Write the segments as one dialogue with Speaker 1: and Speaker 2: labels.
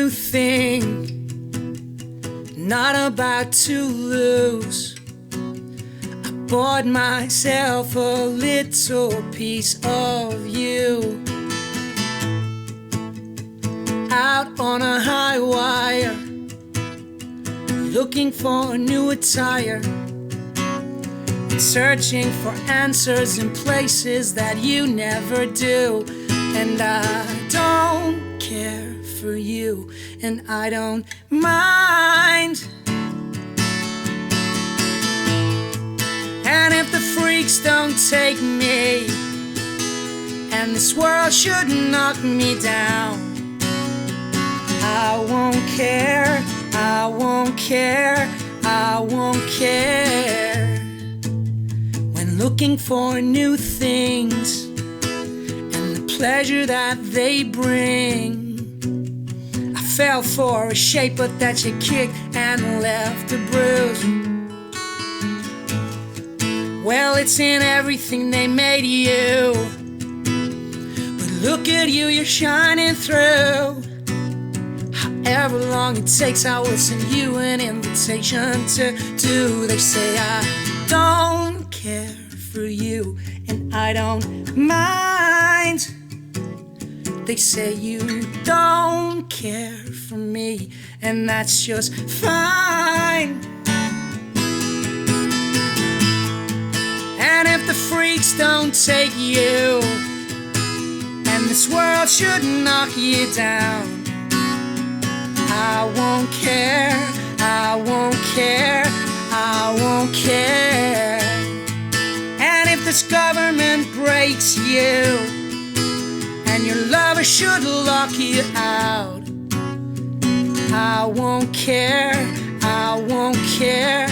Speaker 1: new thing, not about to lose. I bought myself a little piece of you. Out on a high wire, looking for new attire, searching for answers in places that you never do. And I don't care for you, and I don't mind. And if the freaks don't take me, and this world should knock me down, I won't care, I won't care, I won't care. When looking for new things and the pleasure that they bring, I fell for a shape but that you kicked and left a bruise. Well, it's in everything they made you, but look at you, you're shining through. However long it takes, I will send you an invitation to do. They say I don't care for you, and I don't mind. They say you don't care for me, and that's just fine. And if the freaks don't take you, and this world should knock you down, I won't care, I won't care, I won't care. And if this government breaks you, and your lover should lock you out, I won't care, I won't care,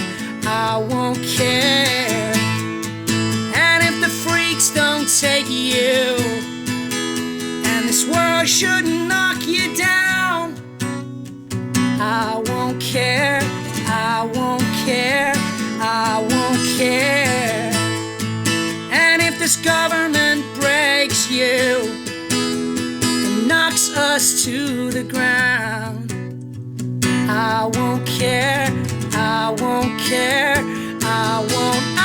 Speaker 1: I won't care. And if the freaks don't take you, and this world should knock you down, I won't care, I won't care, I won't care. And if this government breaks you and knocks us to the ground, I won't care, I won't care, I won't.